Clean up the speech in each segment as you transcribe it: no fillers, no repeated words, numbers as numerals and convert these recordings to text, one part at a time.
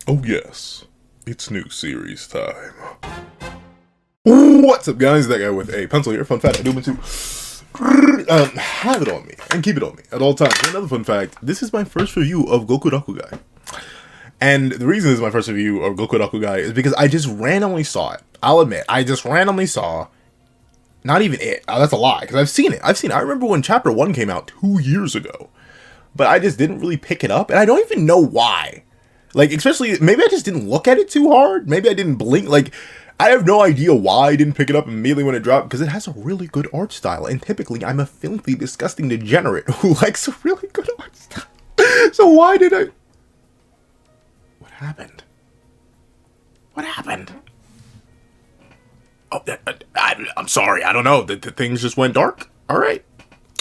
Oh yes, it's new series time. What's up, guys? That guy with a pencil here. Fun fact, I do mean to have it on me and keep it on me at all times. Another fun fact, this is my first review of Gokurakugai. And the reason this is my first review of Gokurakugai is because I just randomly saw it. I'll admit, I just randomly saw, not even it, that's a lie, because I've seen it. I remember when chapter 1 came out 2 years ago. But I just didn't really pick it up, and I don't even know why. Like, especially, maybe I just didn't look at it too hard. Maybe I didn't blink. Like, I have no idea why I didn't pick it up immediately when it dropped, because it has a really good art style. And typically, I'm a filthy, disgusting degenerate who likes a really good art style. So why did I... What happened? What happened? Oh, I'm sorry. I don't know. The things just went dark. All right.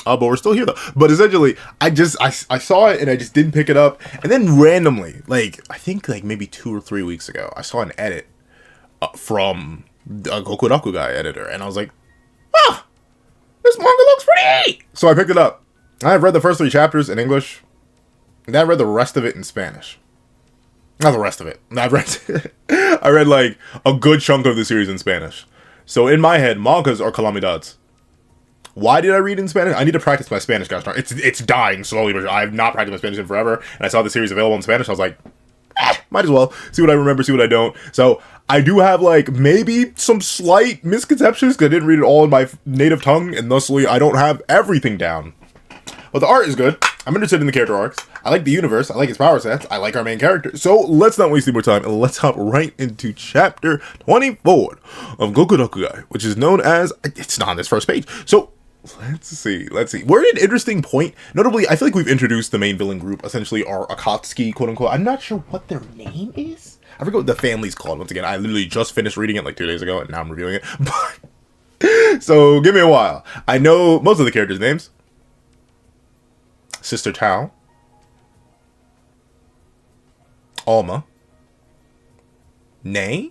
But we're still here though. But essentially, I saw it and I just didn't pick it up. And then randomly, like I think like maybe 2 or 3 weeks ago, I saw an edit from a Gokurakugai editor, and I was like, ah, this manga looks pretty. So I picked it up. I've read the first 3 chapters in English, and then I read the rest of it in Spanish. Not the rest of it. I read like a good chunk of the series in Spanish. So in my head, mangas are calamidades. Why did I read in Spanish? I need to practice my Spanish, gosh darn. It's dying slowly, but I have not practiced my Spanish in forever. And I saw the series available in Spanish. I was like, might as well. See what I remember, see what I don't. So I do have like maybe some slight misconceptions because I didn't read it all in my native tongue. And thusly, I don't have everything down. But the art is good. I'm interested in the character arcs. I like the universe. I like its power sets. I like our main character. So let's not waste any more time and let's hop right into chapter 24 of Gokurakugai, which is known as... It's not on this first page. So... Let's see. We're at an interesting point. Notably, I feel like we've introduced the main villain group, essentially our Akatsuki, quote-unquote. I'm not sure what their name is. I forget what the family's called. Once again, I literally just finished reading it like 2 days ago, and now I'm reviewing it. So, give me a while. I know most of the characters' names. Sister Tao. Alma. Nei.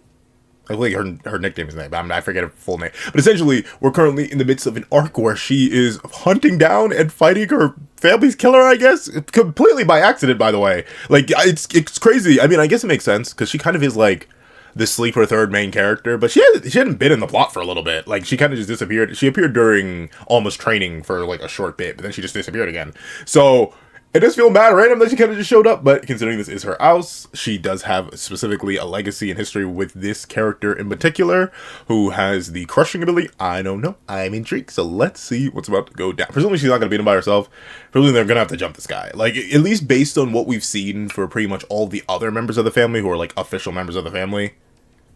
I believe her nickname is Name, but I forget her full name. But essentially, we're currently in the midst of an arc where she is hunting down and fighting her family's killer, I guess. Completely by accident, by the way. Like, it's crazy. I mean, I guess it makes sense, because she kind of is, like, the sleeper third main character. But she hadn't been in the plot for a little bit. Like, she kind of just disappeared. She appeared during Almost training for, like, a short bit, but then she just disappeared again. So... It does feel mad random that she kind of just showed up, but considering this is her house, she does have specifically a legacy and history with this character in particular, who has the crushing ability. I don't know. I'm intrigued, so let's see what's about to go down. Presumably she's not going to beat him by herself. Presumably they're going to have to jump this guy. Like, at least based on what we've seen for pretty much all the other members of the family, who are like official members of the family,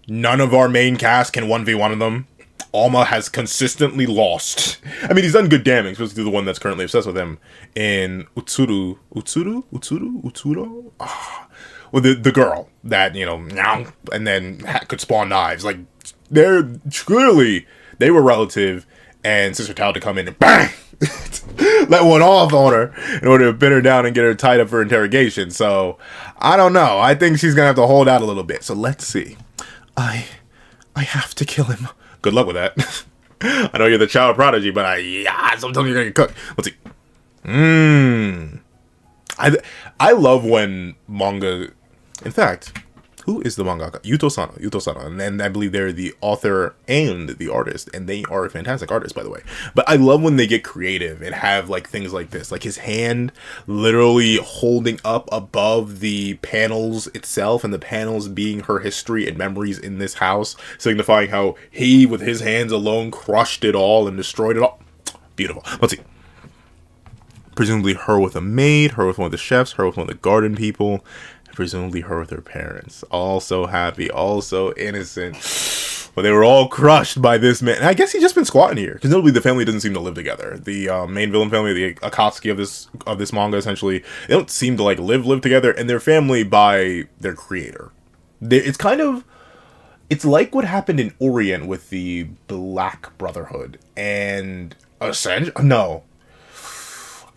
none of our main cast can 1v1 them. Alma has consistently lost. I mean, he's done good damage, especially to the one that's currently obsessed with him in Utsuro? Well, the girl that, you know, and then could spawn knives. Like, they were relative, and Sister Tao to come in and bang! Let one off on her in order to pin her down and get her tied up for interrogation. So, I don't know. I think she's gonna have to hold out a little bit. So, let's see. I have to kill him. Good luck with that. I know you're the child prodigy, but sometimes you're gonna get cooked. Let's see. I love when manga. In fact, who is the mangaka? Yuto-sano. And then I believe they're the author and the artist, and they are a fantastic artist, by the way. But I love when they get creative and have like things like this, like his hand literally holding up above the panels itself, and the panels being her history and memories in this house, signifying how he, with his hands alone, crushed it all and destroyed it all. Beautiful. Let's see. Presumably her with a maid, her with one of the chefs, her with one of the garden people. Presumably her with her parents. All so happy, all so innocent. But they were all crushed by this man. And I guess he's just been squatting here, because notably the family doesn't seem to live together. The main villain family, the Akatsuki of this manga, essentially, they don't seem to like live together, and their family by their creator. It's like what happened in Orient with the Black Brotherhood and No.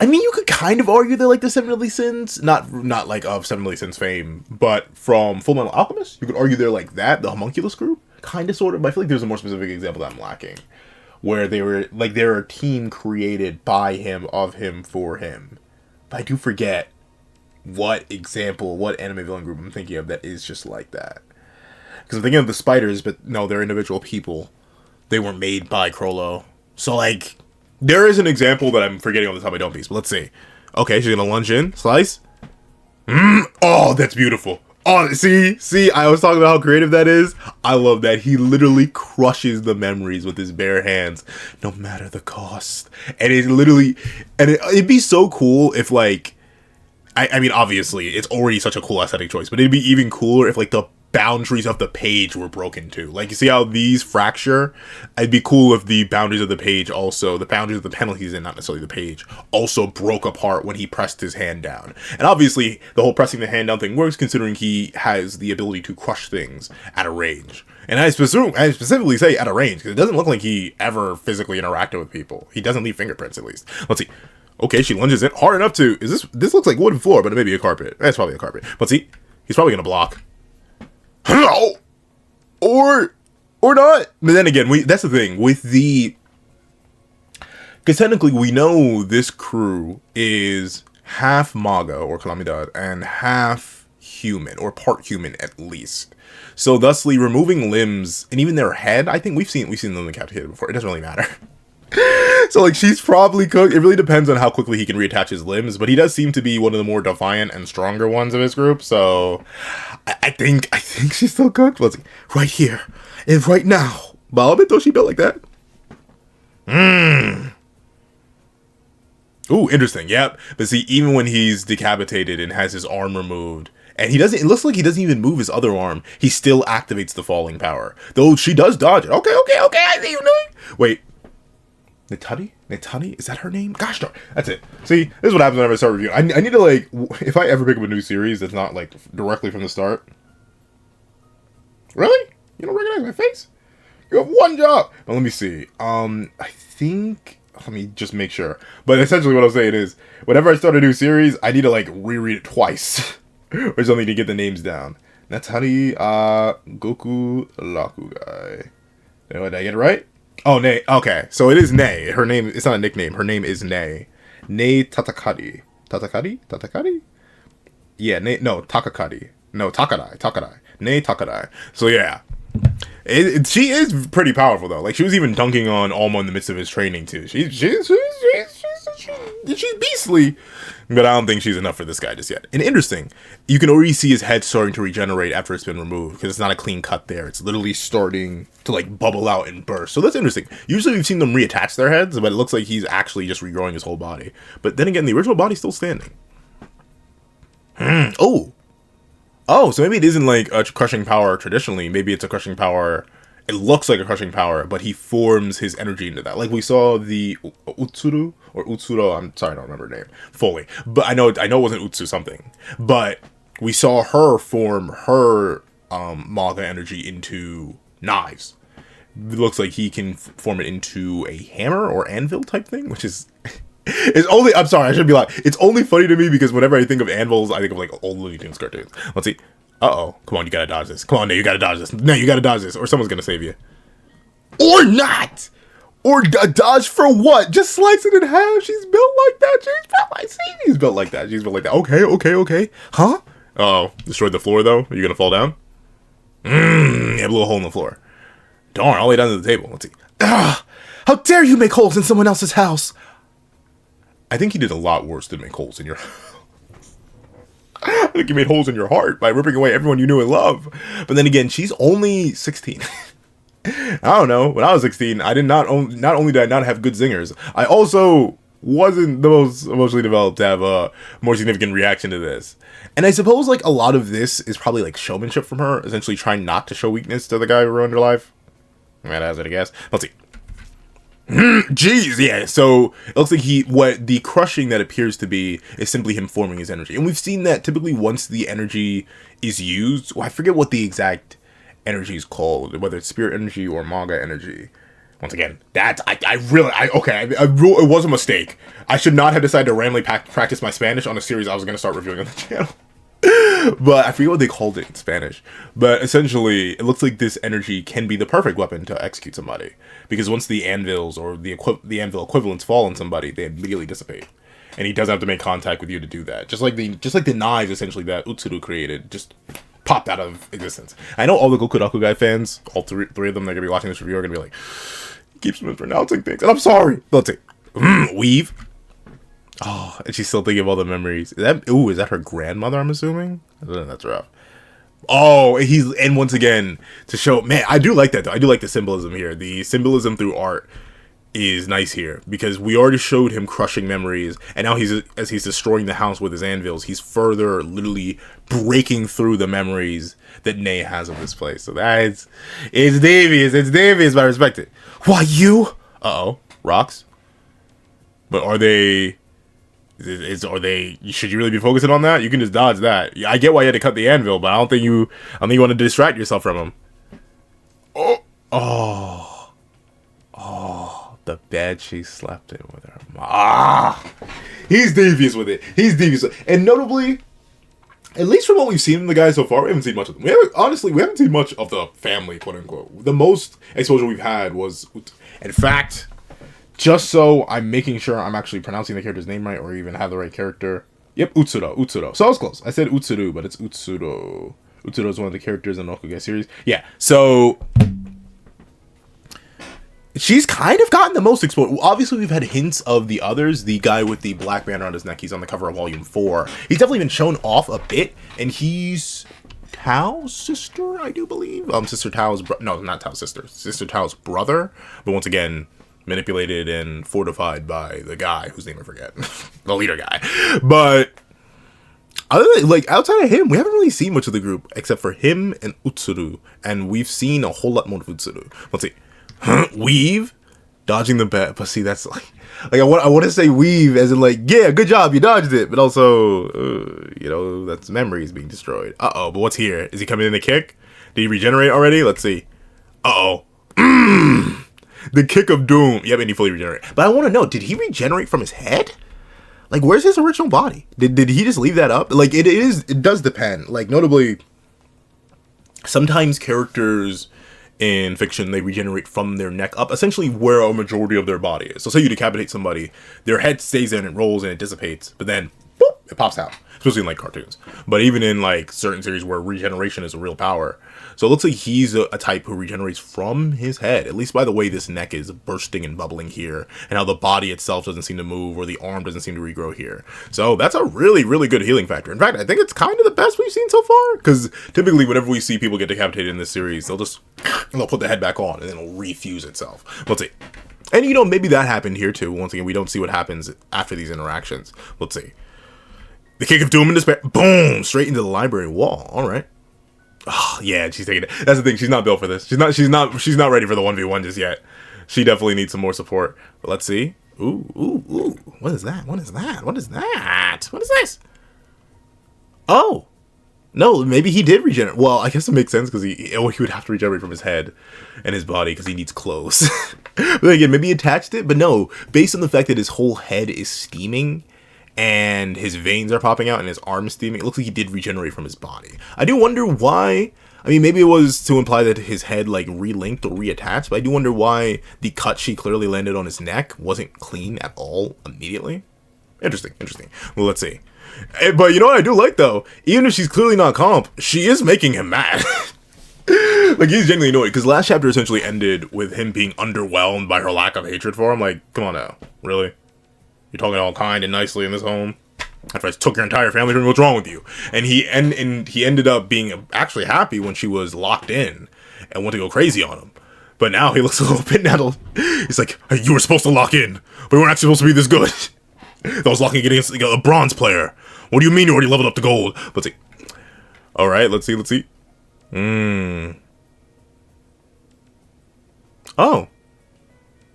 I mean, you could kind of argue they're like the Seven Deadly Sins, not like of Seven Deadly Sins fame, but from Full Metal Alchemist, you could argue they're like that, the homunculus group, kind of, sort of. But I feel like there's a more specific example that I'm lacking, where they're a team created by him, of him, for him. But I do forget what anime villain group I'm thinking of that is just like that. Because I'm thinking of the spiders, but no, they're individual people. They were made by Crollo. So, like, there is an example that I'm forgetting on the top of Don't Piece, but let's see. Okay, she's gonna lunge in, slice. Oh, that's beautiful. Oh, see, I was talking about how creative that is. I love that. He literally crushes the memories with his bare hands, no matter the cost. And it's literally, and it'd be so cool if, like, I mean, obviously, it's already such a cool aesthetic choice, but it'd be even cooler if, like, the boundaries of the page were broken too. Like, you see how these fracture? It'd be cool if the boundaries of the page also, the boundaries of the panel he's in, not necessarily the page, also broke apart when he pressed his hand down. And obviously, the whole pressing the hand down thing works considering he has the ability to crush things at a range. And I specifically say at a range, because it doesn't look like he ever physically interacted with people. He doesn't leave fingerprints, at least. Let's see. Okay, she lunges in hard enough to, this looks like wooden floor, but it may be a carpet. That's probably a carpet. But see, he's probably gonna block. Or not. But then again, that's the thing with because technically we know this crew is half Maga or Calamidad and half human or part human at least. So thusly removing limbs and even their head, I think we've seen them decapitated before. It doesn't really matter. So, like, she's probably cooked. It really depends on how quickly he can reattach his limbs, but he does seem to be one of the more defiant and stronger ones of his group, so I think she's still cooked. Let's see. Right here. And right now. But I'll bet though she built like that. Ooh, interesting. Yep. But see, even when he's decapitated and has his arm removed, and it looks like he doesn't even move his other arm, he still activates the falling power. Though she does dodge it. Okay, I see you doing. Wait. Netani? Is that her name? Gosh darn. That's it. See, this is what happens whenever I start reviewing. I need to, like, if I ever pick up a new series that's not, like, directly from the start. Really? You don't recognize my face? You have one job. But let me see. I think, let me just make sure. But essentially what I'm saying is, whenever I start a new series, I need to, like, reread it twice. Or something to get the names down. Netani, Gokurakugai. Did I get it right? Oh, Nei. Okay, so it is Nei. Her name, it's not a nickname. Her name is Nei. Nei Tatakari. Tatakari? Yeah, Takakari. No, Takadai. Nei Takadai. So, yeah. She is pretty powerful, though. Like, she was even dunking on Alma in the midst of his training, too. She's beastly. But I don't think she's enough for this guy just yet. And interesting, you can already see his head starting to regenerate after it's been removed, because it's not a clean cut there. It's literally starting to, like, bubble out and burst. So that's interesting. Usually we've seen them reattach their heads, but it looks like he's actually just regrowing his whole body. But then again, the original body's still standing. Oh, so maybe it isn't like a crushing power traditionally. Maybe it's a crushing power. It looks like a crushing power, but he forms his energy into that. Like we saw the Utsuru or Utsuro. I'm sorry, I don't remember her name fully, but I know it wasn't Utsu something. But we saw her form her Maga energy into knives. It looks like he can form it into a hammer or anvil type thing, which is. I'm sorry, I should be like, it's only funny to me because whenever I think of anvils, I think of like old Looney Tunes cartoons. Let's see. Uh-oh. Come on, you gotta dodge this. Come on, you gotta dodge this. No, you gotta dodge this, or someone's gonna save you. Or not! Or dodge for what? Just slice it in half. She's built like that. She's built like that. Okay. Huh? Uh-oh. Destroyed the floor, though? Are you gonna fall down? Yeah, blew a hole in the floor. Darn, all the way down to the table. Let's see. Ah! How dare you make holes in someone else's house? I think he did a lot worse than make holes in your... I think he made holes in your heart by ripping away everyone you knew and loved. But then again, she's only 16. I don't know. When I was 16, I did not only did I not have good zingers, I also wasn't the most emotionally developed to have a more significant reaction to this. And I suppose like a lot of this is probably like showmanship from her, essentially trying not to show weakness to the guy who ruined her life. That has it, I guess. Let's see. Jeez, yeah. So it looks like what the crushing that appears to be is simply him forming his energy, and we've seen that typically once the energy is used. Well, I forget what the exact energy is called, whether it's spirit energy or manga energy. Once again, it was a mistake. I should not have decided to randomly practice my Spanish on a series I was going to start reviewing on the channel. But I forget what they called it in Spanish. But essentially, it looks like this energy can be the perfect weapon to execute somebody. Because once the anvils or the anvil equivalents fall on somebody, they immediately dissipate. and he doesn't have to make contact with you to do that. Just like the knives essentially that Utsuru created just popped out of existence. I know all the Gokurakugai fans, all three of them, they're gonna be watching this review, are gonna be like, he keeps mispronouncing things, and I'm sorry. Let's see, weave. Oh, and she's still thinking of all the memories. Is that her grandmother? I'm assuming. That's rough. Oh, and once again to show, man, I do like that though. I do like the symbolism here. The symbolism through art is nice here because we already showed him crushing memories, and now as he's destroying the house with his anvils, he's further literally breaking through the memories that Ney has of this place. So it's devious, but I respect it. Why you? Rocks. But are they? Should you really be focusing on that? You can just dodge that. I get why you had to cut the anvil, but I don't think you want to distract yourself from him. The bed she slept in with her mom. He's devious with it. And notably, at least from what we've seen in the guys so far, we haven't seen much of them. We haven't seen much of the family, quote unquote. The most exposure we've had was, in fact, just so I'm making sure I'm actually pronouncing the character's name right, or even have the right character. Yep, Utsuro. So I was close. I said Utsuru, but it's Utsuro. Utsuro is one of the characters in the Okugai series. Yeah, so she's kind of gotten the most exposure. Obviously, we've had hints of the others. The guy with the black band around his neck, he's on the cover of Volume 4. He's definitely been shown off a bit, and he's Tao's sister, I do believe. Sister Tao's no, not Tao's sister. Sister Tao's brother. But once again, manipulated and fortified by the guy whose name I forget. The leader guy. But outside of him, we haven't really seen much of the group except for him and Utsuru. And we've seen a whole lot more of Utsuru. Let's see. Weave, dodging the bat. But see, that's I want to say weave as in yeah, good job, you dodged it. But also, that's memories being destroyed. But what's here? Is he coming in to kick? Did he regenerate already? Let's see. The kick of doom. Yep, and he fully regenerated. But I want to know, did he regenerate from his head? Where's his original body? Did he just leave that up? It does depend. Notably, sometimes characters in fiction, they regenerate from their neck up, essentially where a majority of their body is. So say you decapitate somebody, their head stays in, it rolls, and it dissipates, but then, boop, it pops out. Especially in cartoons. But even in certain series where regeneration is a real power. So it looks like he's a type who regenerates from his head, at least by the way this neck is bursting and bubbling here, and how the body itself doesn't seem to move, or the arm doesn't seem to regrow here. So that's a really, really good healing factor. In fact, I think it's kind of the best we've seen so far, because typically whenever we see people get decapitated in this series, they'll put the head back on, and then it'll refuse itself. Let's see. And maybe that happened here too. Once again, we don't see what happens after these interactions. Let's see. The kick of doom and despair. Boom! Straight into the library wall. All right. Oh, yeah, she's taking it. That's the thing. She's not built for this. She's not ready for the 1v1 just yet. She definitely needs some more support. But let's see. Ooh. What is that? What is this? Oh. No, maybe he did regenerate. Well, I guess it makes sense because he would have to regenerate from his head and his body because he needs clothes. But again, maybe he attached it. But no, based on the fact that his whole head is steaming and his veins are popping out and his arm is steaming, it looks like he did regenerate from his body. I do wonder why. I mean, maybe it was to imply that his head relinked or reattached, but I do wonder why the cut she clearly landed on his neck wasn't clean at all immediately. Interesting. Well, let's see. But you know what I do like though? Even if she's clearly not comp, she is making him mad. He's genuinely annoyed because last chapter essentially ended with him being underwhelmed by her lack of hatred for him. Come on now, really? You're talking all kind and nicely in this home after I took your entire family from me. What's wrong with you? And he ended up being actually happy when she was locked in and went to go crazy on him. But now he looks a little bit nettled. He's like, hey, you were supposed to lock in, but we weren't actually supposed to be this good. I was locking against a bronze player. What do you mean you already leveled up to gold? Let's see. All right, let's see. Oh.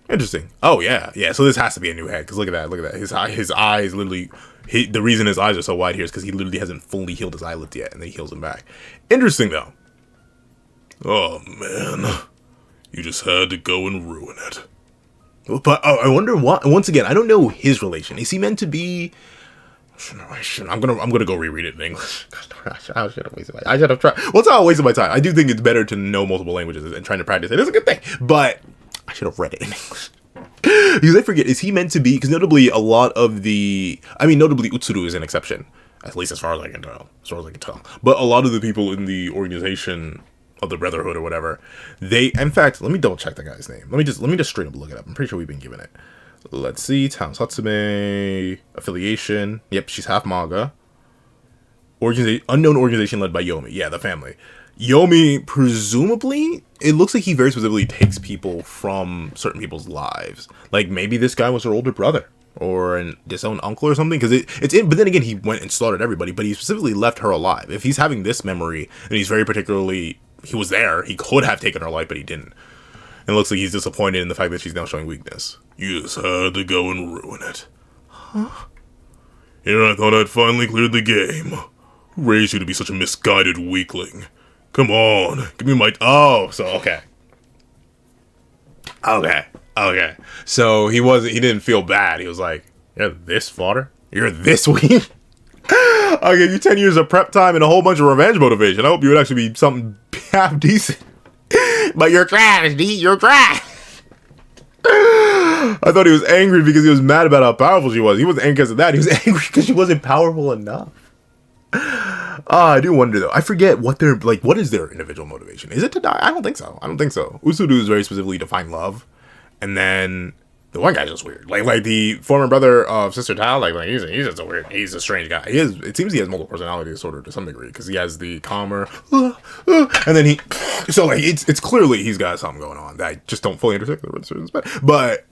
Interesting. Oh, yeah. So this has to be a new head, because look at that. His eyes literally... the reason his eyes are so wide here is because he literally hasn't fully healed his eyelids yet, and then he heals them back. Interesting, though. Oh, man. You just had to go and ruin it. But I wonder why... Once again, I don't know his relation. Is he meant to be... I shouldn't. I'm gonna go reread it in English. Gosh, I should have wasted my... I should have tried... Well, it's not a waste of my time. I do think it's better to know multiple languages and trying to practice it. It's a good thing. But... I should have read it in English. Because I forget, is he meant to be, because notably a lot of the, I mean, notably Utsuru is an exception, at least as far as I can tell, but a lot of the people in the organization of the Brotherhood or whatever, they, in fact, let me double check the guy's name. Let me just straight up look it up. I'm pretty sure we've been given it. Let's see, Town Satsume, affiliation, yep, she's half manga. Unknown organization led by Yomi, yeah, the family. Yomi, presumably, it looks like he very specifically takes people from certain people's lives. Like, maybe this guy was her older brother, or an disowned uncle or something, because but then again, he went and slaughtered everybody, but he specifically left her alive. If he's having this memory, and he's very particularly, he was there, he could have taken her life, but he didn't. And it looks like he's disappointed in the fact that she's now showing weakness. You just had to go and ruin it. Huh? Here I thought I'd finally cleared the game. Who raised you to be such a misguided weakling? Come on, give me my... Oh, so, okay. So, he didn't feel bad. He was like, you're this fodder? You're this weak? I'll give you 10 years of prep time and a whole bunch of revenge motivation. I hope you would actually be something half decent. But you're trash, D. You're trash. I thought he was angry because he was mad about how powerful she was. He wasn't angry because of that. He was angry because she wasn't powerful enough. I do wonder though. I forget what their what is their individual motivation? Is it to die? I don't think so. Usudu is very specifically to find love, and then the one guy's just weird. Like the former brother of Sister Tao. He's just a weird. He's a strange guy. It seems he has multiple personality disorder to some degree because he has the calmer, and then it's clearly he's got something going on that I just don't fully understand. But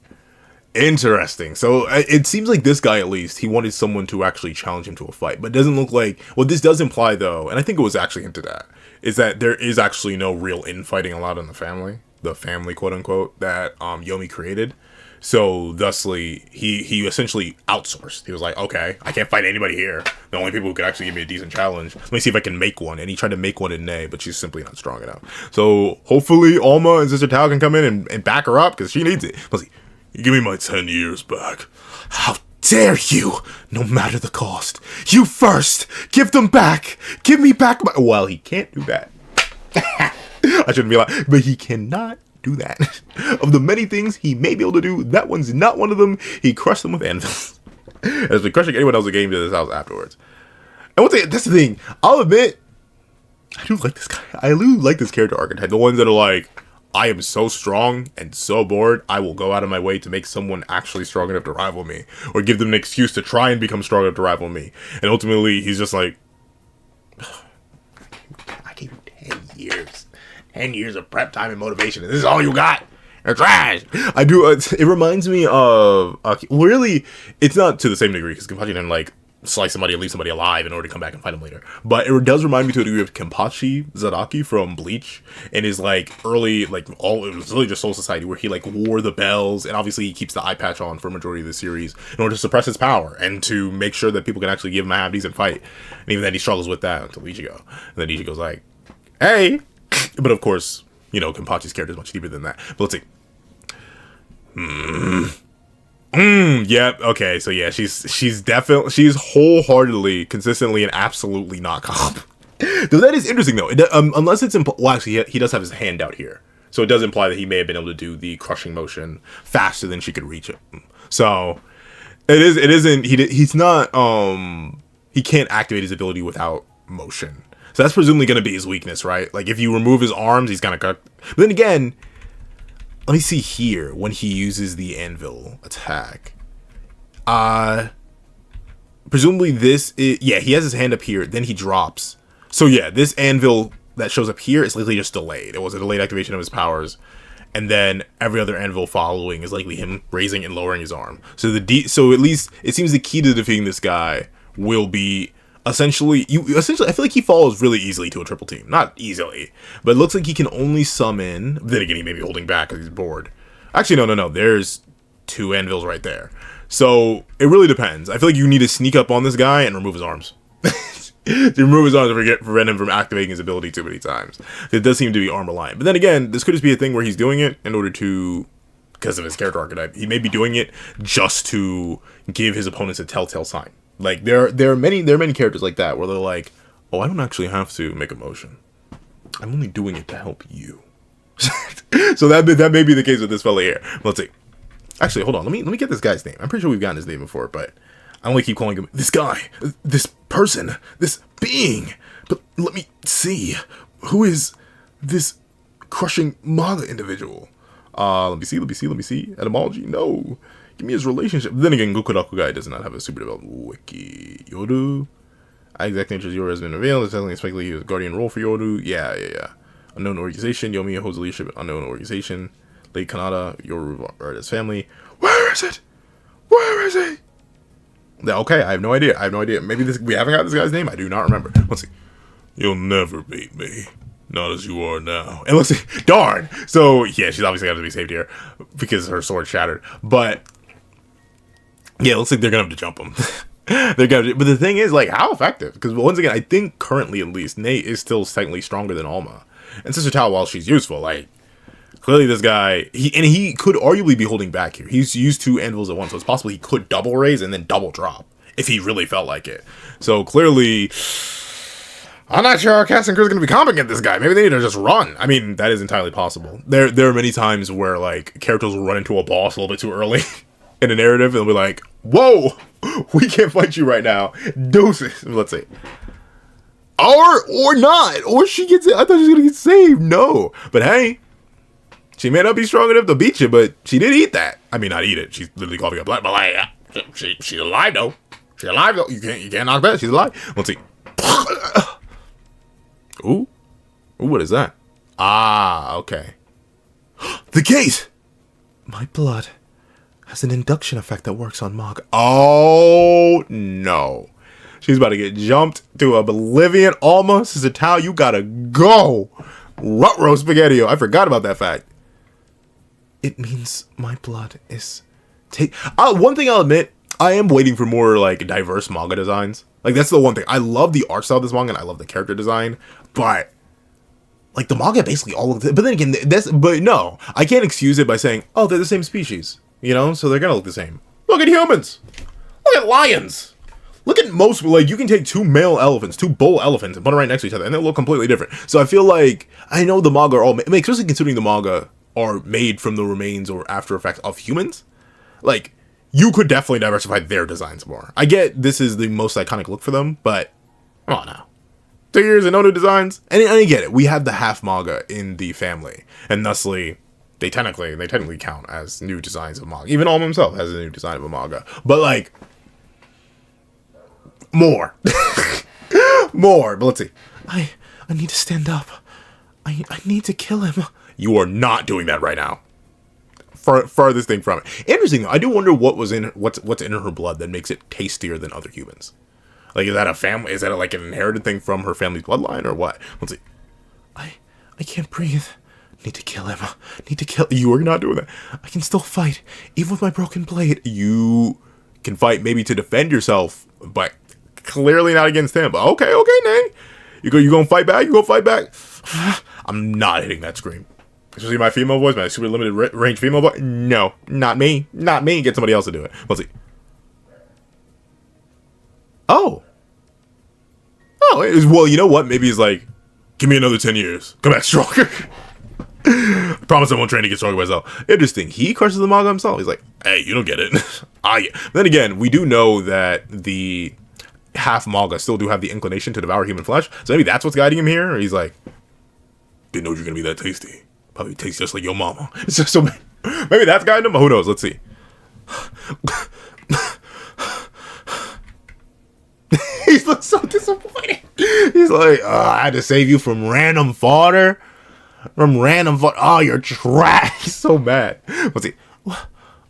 interesting. So it seems like this guy, at least, he wanted someone to actually challenge him to a fight. But it doesn't look like... What this does imply, though, and I think it was actually hinted at, is that there is actually no real infighting allowed in the family. The family, quote-unquote, that Yomi created. So, thusly, he essentially outsourced. He was like, okay, I can't fight anybody here. The only people who could actually give me a decent challenge. Let me see if I can make one. And he tried to make one in Ney, but she's simply not strong enough. So, hopefully, Alma and Sister Tao can come in and back her up, because she needs it. Let's see. You give me my 10 years back. How dare you, no matter the cost. You first. Give them back. Give me back my... Well, he can't do that. I shouldn't be like, but he cannot do that. Of the many things he may be able to do, that one's not one of them. He crushed them with anvils. Has been crushing anyone else who came to this house afterwards. And one thing, that's the thing. I'll admit, I do like this guy. I do like this character archetype. The ones that are like, I am so strong and so bored, I will go out of my way to make someone actually strong enough to rival me. Or give them an excuse to try and become strong enough to rival me. And ultimately, he's just like, I gave you 10 years. 10 years of prep time and motivation, and this is all you got? You're trash! I do, it reminds me of, really, it's not to the same degree, because Kenpachi didn't, slice somebody and leave somebody alive in order to come back and fight him later. But it does remind me to a degree of Kenpachi Zaraki from Bleach, and his early it was really just Soul Society, where he wore the bells, and obviously he keeps the eye patch on for a majority of the series in order to suppress his power and to make sure that people can actually give him a half decent fight. And even then he struggles with that until Ichigo. And then Ichigo's like, hey! But of course, Kenpachi's character is much deeper than that. But let's see. Yeah, okay, so yeah, she's wholeheartedly, consistently, and absolutely not comp. Though that is interesting, though. Unless it's... Well, actually, he does have his hand out here. So it does imply that he may have been able to do the crushing motion faster than she could reach it. So, he's not, he can't activate his ability without motion. So that's presumably going to be his weakness, right? If you remove his arms, he's going to cut. But then again... Let me see here, when he uses the anvil attack. Presumably this is... Yeah, he has his hand up here, then he drops. So yeah, this anvil that shows up here is likely just delayed. It was a delayed activation of his powers. And then every other anvil following is likely him raising and lowering his arm. So so at least, it seems the key to defeating this guy will be... Essentially, I feel like he falls really easily to a triple team. Not easily, but it looks like he can only summon... Then again, he may be holding back because he's bored. Actually, no. There's 2 anvils right there. So, it really depends. I feel like you need to sneak up on this guy and remove his arms. To remove his arms to prevent him from activating his ability too many times. It does seem to be arm reliant. But then again, this could just be a thing where he's doing it in order to... Because of his character archetype. He may be doing it just to give his opponents a telltale sign. There are many characters like that where they're like, oh, I don't actually have to make a motion. I'm only doing it to help you. So that may be the case with this fella here. Let's see. Actually, hold on. Let me get this guy's name. I'm pretty sure we've gotten his name before, but I only keep calling him this guy, this person, this being. But let me see. Who is this crushing manga individual? Let me see. Etymology? No. Give me his relationship. Then again, Gokurakugai does not have a super developed wiki. Yoru? Exact nature of Yoru has been revealed. It's definitely expected he was a guardian role for Yoru. Yeah. Unknown organization. Yomi holds the leadership of unknown organization. Late Kanada, Yoru are his family. Where is it? Where is he? Yeah, okay, I have no idea. Maybe we haven't got this guy's name. I do not remember. Let's see. You'll never beat me. Not as you are now. And let's see. Darn. So, yeah, she's obviously got to be saved here because her sword shattered. But, yeah, it looks like they're going to have to jump him. But the thing is, like, how effective? Because, once again, I think currently, at least, Nate is still technically stronger than Alma. And Sister Tao, while she's useful, like, clearly this guy, he could arguably be holding back here. He's used 2 anvils at once, so it's possible he could double raise and then double drop if he really felt like it. So clearly, I'm not sure our cast and crew is going to be competent against this guy. Maybe they need to just run. I mean, that is entirely possible. There are many times where, like, characters will run into a boss a little bit too early in a narrative, and they'll be like, whoa, we can't fight you right now. Deuces. Let's see. Or not. Or she gets it. I thought she was going to get saved. No. But hey, she may not be strong enough to beat you, but she did eat that. I mean, not eat it. She's literally coughing up blood, but like, she's alive though. She's alive though. You can't knock that. She's alive. Let's see. Ooh, what is that? Ah, okay. The gate. My blood has an induction effect that works on Mog. Oh no. She's about to get jumped to oblivion. Almost. Sister Tao, you gotta go. Ruh-roh spaghetti. I forgot about that fact. It means my blood is... one thing I'll admit, I am waiting for more, like, diverse manga designs. Like, that's the one thing. I love the art style of this manga, and I love the character design. But, like, the manga basically all of it. But then again, but no. I can't excuse it by saying, oh, they're the same species. You know? So they're gonna look the same. Look at humans! Look at lions! Look at most, like, you can take 2 male elephants, 2 bull elephants, and put them right next to each other, and they'll look completely different. So I feel like, I know the manga are all, I mean, especially considering the manga are made from the remains or after effects of humans, like, you could definitely diversify their designs more. I get this is the most iconic look for them, but, come on now. 2 years and no new designs? And I get it, we have the half manga in the family, and thusly, they technically count as new designs of manga. Even Alma himself has a new design of a manga. But, like, more. More. But let's see. I need to stand up. I need to kill him. You are not doing that right now. Farthest thing from it. Interesting though. I do wonder what's in her blood that makes it tastier than other humans. Like, is that a family? Is that like an inherited thing from her family's bloodline or what? Let's see. I can't breathe. Need to kill him. You are not doing that. I can still fight, even with my broken blade. You can fight maybe to defend yourself, but clearly not against him. But okay, Nate. You gonna fight back? You gonna fight back? I'm not hitting that scream. Especially my female voice, my super limited range female voice. No, not me. Not me. Get somebody else to do it. Let's see. Oh, well, you know what? Maybe he's like, give me another 10 years. Come back stronger. I promise I won't train to get stronger myself. Interesting. He crushes the manga himself. He's like, hey, you don't get it. Then again, we do know that the half manga still do have the inclination to devour human flesh. So maybe that's what's guiding him here. Or he's like, didn't know you're going to be that tasty. Probably tastes just like your mama. It's just so maybe that's guiding him. Who knows? Let's see. He looks so disappointed. He's like, I had to save you from random fodder. Oh, you're trash. He's so mad. Let's see.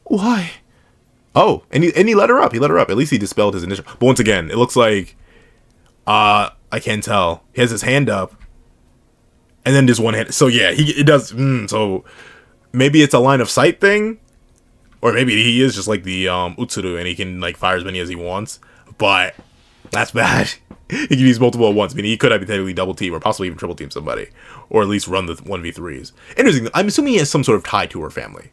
Why? Oh, and he let her up. At least he dispelled his initial. But once again, it looks like, I can't tell. He has his hand up. And then just one hand. So yeah, it does. So maybe it's a line of sight thing. Or maybe he is just like the Utsuru and he can like fire as many as he wants. But that's bad. He can use multiple at once. I mean, he could hypothetically double team or possibly even triple team somebody. Or at least run the 1v3s. Interesting. I'm assuming he has some sort of tie to her family.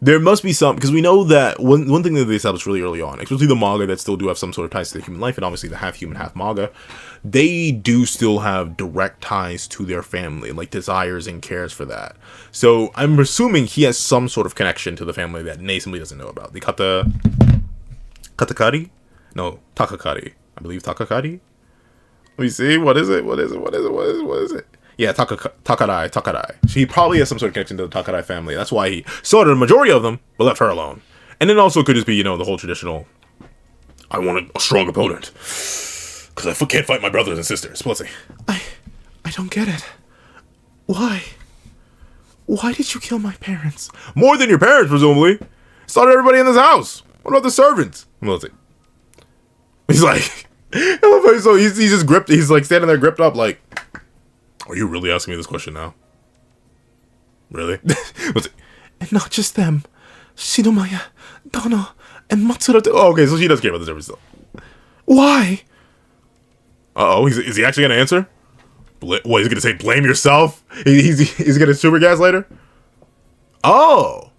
There must be some, because we know that one thing that they established really early on, especially the manga that still do have some sort of ties to the human life, and obviously the half human, half manga, they do still have direct ties to their family, like desires and cares for that. So I'm assuming he has some sort of connection to the family that Nei simply doesn't know about. The Katakari? No, Takakari. I believe Takakari? Let me see, what is it? Yeah, Takarai. She probably has some sort of connection to the Takarai family. That's why he slaughtered the majority of them, but left her alone. And then also could just be, you know, the whole traditional, I want a strong opponent, because I can't fight my brothers and sisters. But let's see. I don't get it. Why? Why did you kill my parents? More than your parents, presumably. Slaughtered everybody in this house. What about the servants? Well, let's see. He's like, so he's just gripped. He's like standing there gripped up like, are you really asking me this question now? Really? Let's see. And not just them. Shinomaya, Dono, and Matsura. Oh, okay, so she does care about the servants still. Why? Uh-oh, is he actually going to answer? What, he's going to say blame yourself? He's going to super gaslight her? Oh.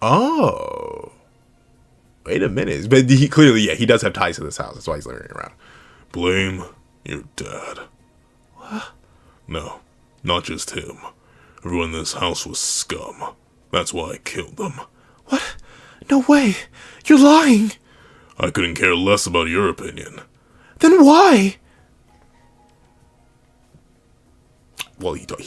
Oh. Wait a minute. But he clearly, yeah, he does have ties to this house. That's why he's lingering around. Blame your dad. What? No, not just him. Everyone in this house was scum. That's why I killed them. What? No way. You're lying. I couldn't care less about your opinion. Then why? Well, he told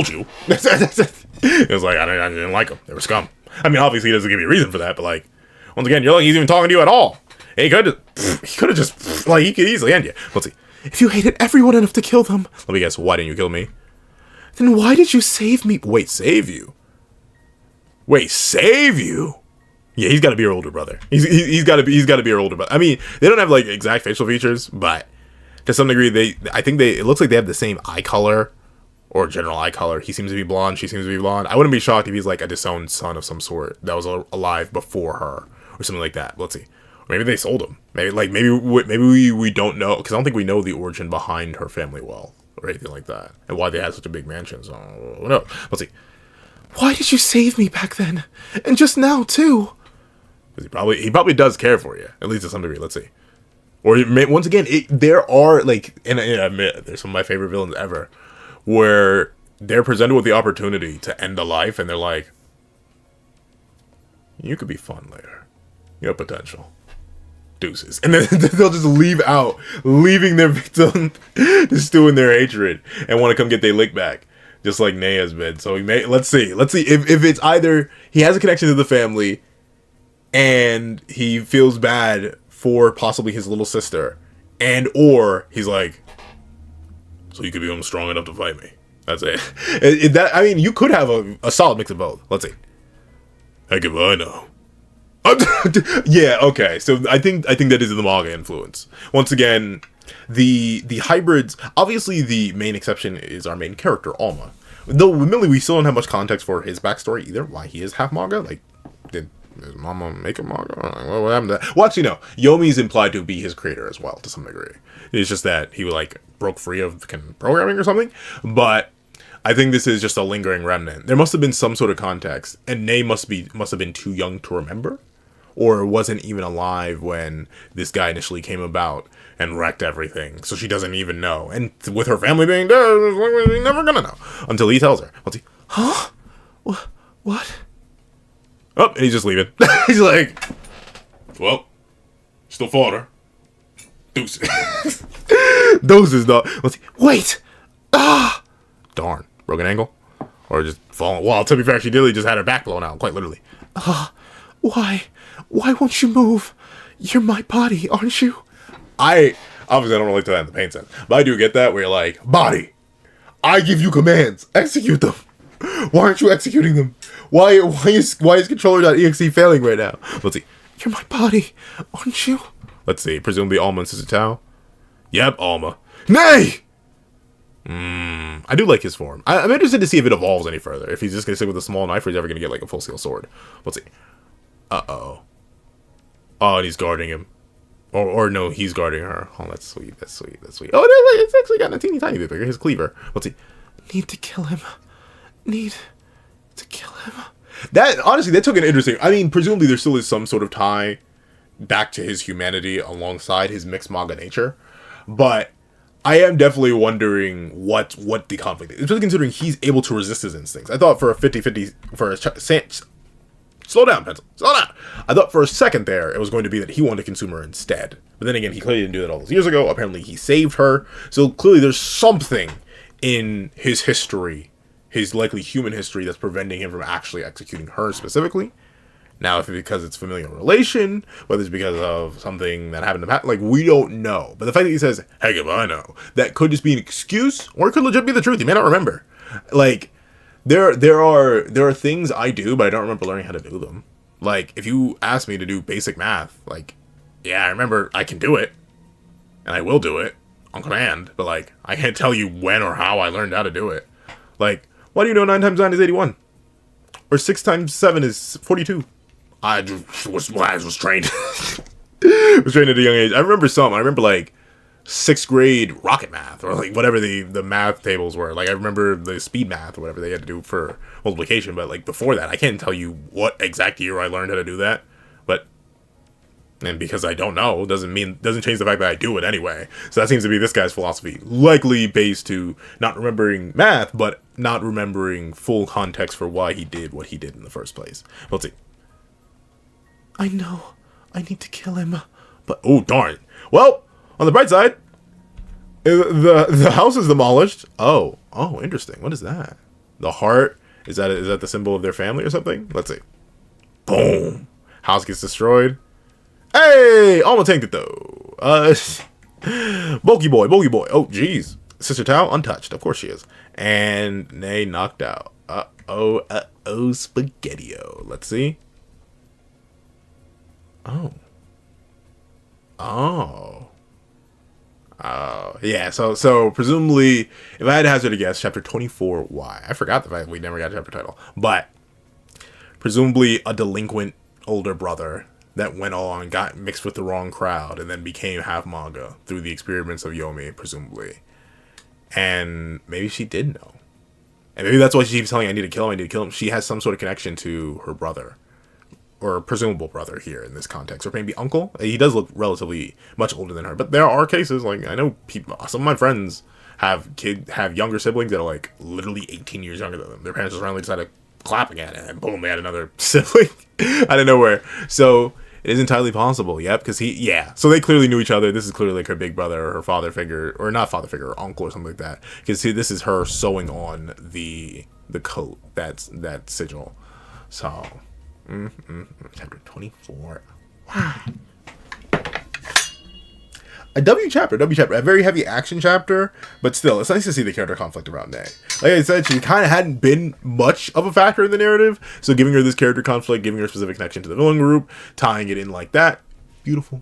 you. It was like, I didn't like them. They were scum. I mean, obviously he doesn't give you a reason for that, but like, once again, you're like, he's even talking to you at all. He could have just, like, he could easily end you. Let's see. If you hated everyone enough to kill them. Let me guess, why didn't you kill me? Then why did you save me? Wait, save you? Wait, save you? Yeah, he's got to be your older brother. He's got to be your older brother. I mean, they don't have like exact facial features, but to some degree, it looks like they have the same eye color or general eye color. He seems to be blonde. She seems to be blonde. I wouldn't be shocked if he's like a disowned son of some sort that was alive before her or something like that. Let's see. Maybe they sold him. Maybe we don't know, because I don't think we know the origin behind her family wealth or anything like that, and why they had such a big mansion. So no. Let's see. Why did you save me back then, and just now too? Because he probably does care for you, at least to some degree. Let's see. Or once again, there are like, and I admit, there's some of my favorite villains ever, where they're presented with the opportunity to end a life, and they're like, you could be fun later. You have potential. Deuces. And then they'll just leaving their victim to stew in their hatred and want to come get their lick back, just like Nei has been. So let's see if it's either he has a connection to the family and he feels bad for possibly his little sister, and or he's like, so you could become strong enough to fight me. That's it. I mean, you could have a solid mix of both. Let's see. Heck if I know. Yeah, okay. So I think that is the manga influence. Once again, the hybrids. Obviously, the main exception is our main character, Alma. Though admittedly, we still don't have much context for his backstory either. Why he is half manga? Like, did his mama make a manga? What happened to that? Well, actually, no. Yomi is implied to be his creator as well, to some degree. It's just that he like broke free of programming or something. But I think this is just a lingering remnant. There must have been some sort of context, and Nei must have been too young to remember, or wasn't even alive when this guy initially came about and wrecked everything. So she doesn't even know. And with her family being dead, she's never gonna know until he tells her. Let's see. Huh? What? Oh, and he's just leaving. He's like, well, still fought her. Deuces. Deuces, though. Let's see. Wait! Ah! Darn. Broken ankle? Or just falling. Well, to be fair, she literally just had her back blown out, quite literally. Why? Why won't you move? You're my body, aren't you? Obviously I don't relate to that in the pain sense, but I do get that where you're like, body, I give you commands, execute them. Why aren't you executing them? Why is controller.exe failing right now? Let's see. You're my body, aren't you? Let's see. Presumably Alma and Sister Tao. Yep, Alma. Nay! I do like his form. I'm interested to see if it evolves any further. If he's just gonna stick with a small knife, or he's ever gonna get like a full steel sword. Let's see. Uh-oh. Oh, and he's guarding him. Or no, he's guarding her. Oh, that's sweet. Oh, it's actually gotten a teeny tiny bit bigger. His cleaver. Let's see. Need to kill him. Need To kill him. That, honestly, that took an interesting... I mean, presumably there still is some sort of tie back to his humanity alongside his mixed manga nature. But I am definitely wondering what the conflict is. Especially considering he's able to resist his instincts. I thought for a 50-50... Slow down, Pencil. Slow down. I thought for a second there it was going to be that he wanted to consume her instead. But then again, he clearly didn't do that all those years ago. Apparently he saved her. So clearly there's something in his history, his likely human history, that's preventing him from actually executing her specifically. Now, if it's because it's familial relation, whether it's because of something that happened in the past, like, we don't know. But the fact that he says, heck if I know, that could just be an excuse, or it could legit be the truth. You may not remember. Like, there are things I do, but I don't remember learning how to do them. Like, if you ask me to do basic math, like, yeah, I remember I can do it, and I will do it on command, but, like, I can't tell you when or how I learned how to do it. Like, why do you know 9 times 9 is 81? Or 6 times 7 is 42? I was trained. Was trained at a young age. I remember like 6th grade rocket math, or like whatever the math tables were. Like, I remember the speed math or whatever they had to do for multiplication. But like before that, I can't tell you what exact year I learned how to do that. And because I don't know doesn't change the fact that I do it anyway. So that seems to be this guy's philosophy, likely based to not remembering math, but not remembering full context for why he did what he did in the first place. Let's see. I know I need to kill him, but oh darn. Well, on the bright side, the house is demolished. Oh, interesting. What is that? The heart, is that the symbol of their family or something? Let's see. Boom. House gets destroyed. Hey, almost tanked it though. Bulky boy. Oh, jeez. Sister Tao untouched. Of course she is. And they knocked out. Spaghetti-o. Let's see. Yeah, so presumably, if I had to hazard a guess, chapter 24, why? I forgot the fact we never got a chapter title. But, presumably a delinquent older brother that went along and got mixed with the wrong crowd and then became half manga through the experiments of Yomi, presumably. And maybe she did know. And maybe that's why she keeps telling I need to kill him. She has some sort of connection to her brother. Or presumable brother here in this context, or maybe uncle. He does look relatively much older than her, but there are cases, like, I know people, some of my friends have younger siblings that are like literally 18 years younger than them. Their parents just randomly decided clapping at it, and boom, they had another sibling out of nowhere. So it is entirely possible. Yep, because so they clearly knew each other. This is clearly like her big brother or her father figure, or not father figure, or uncle or something like that. Because this is her sewing on the coat, that sigil. So. Chapter 24. A W chapter, a very heavy action chapter, but still, it's nice to see the character conflict around Nay. Like I said, she kind of hadn't been much of a factor in the narrative, so giving her this character conflict, giving her a specific connection to the villain group, tying it in like that, beautiful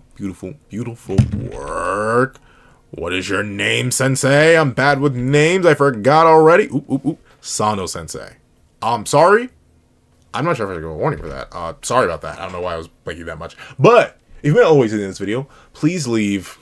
work. What is your name, Sensei? I'm bad with names, I forgot already. Sano Sensei. I'm sorry. I'm not sure if I should give a warning for that. Sorry about that. I don't know why I was blanking that much. But if you made always in this video, please leave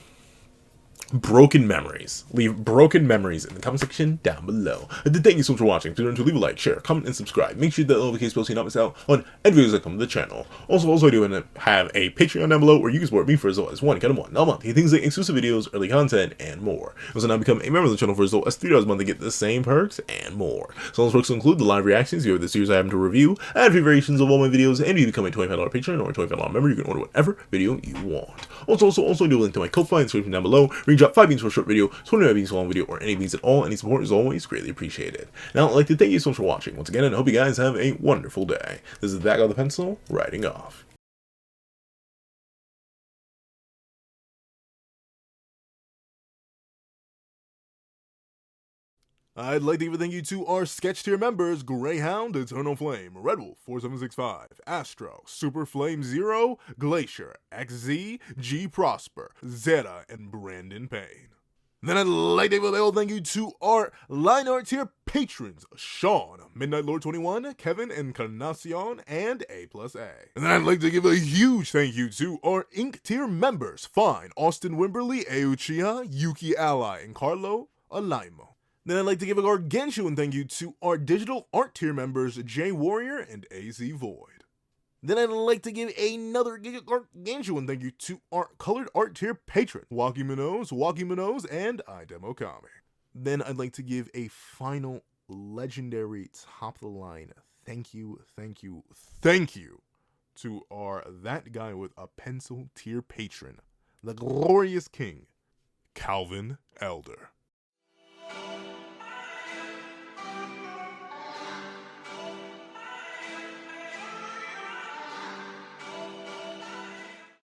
broken memories. Leave broken memories in the comment section down below. And thank you so much for watching. Please remember to leave a like, share, comment, and subscribe. Make sure that notification bell so you not miss out on any videos that come to the channel. Also, I do have a Patreon down below where you can support me for as low as $1 a month. Things like exclusive videos, early content, and more. Also, now become a member of the channel for as low as $3 a month to get the same perks and more. So those perks include the live reactions, the series I happen to review, ad-free variations of all my videos, and if you become a $25 Patreon or a $25 member, you can order whatever video you want. Also do a link to my Ko-Fi in the description down below, where you can drop 5 beans for a short video, 25 beans for a long video, or any beans at all. Any support is always greatly appreciated. Now, I'd like to thank you so much for watching once again, and I hope you guys have a wonderful day. This is That Guy with the Pencil, writing off. I'd like to give a thank you to our sketch tier members: Greyhound, Eternal Flame, Red Wolf 4765, Astro, Super Flame Zero, Glacier, XZ, G Prosper, Zeta, and Brandon Payne. Then I'd like to give a little thank you to our line art tier patrons: Sean, Midnight Lord 21, Kevin, Encarnacion, and A+A. And then I'd like to give a huge thank you to our Ink tier members: Fine, Austin Wimberly, Euchiha, Yuki Ally, and Carlo Alaimo. Then I'd like to give a gargantuan thank you to our digital art tier members, Jay Warrior and AZ Void. Then I'd like to give another gargantuan thank you to our colored art tier patron, Waki Minos, and iDemoKami. Then I'd like to give a final legendary top of the line thank you to our That Guy with a Pencil tier patron, the glorious king, Calvin Elder.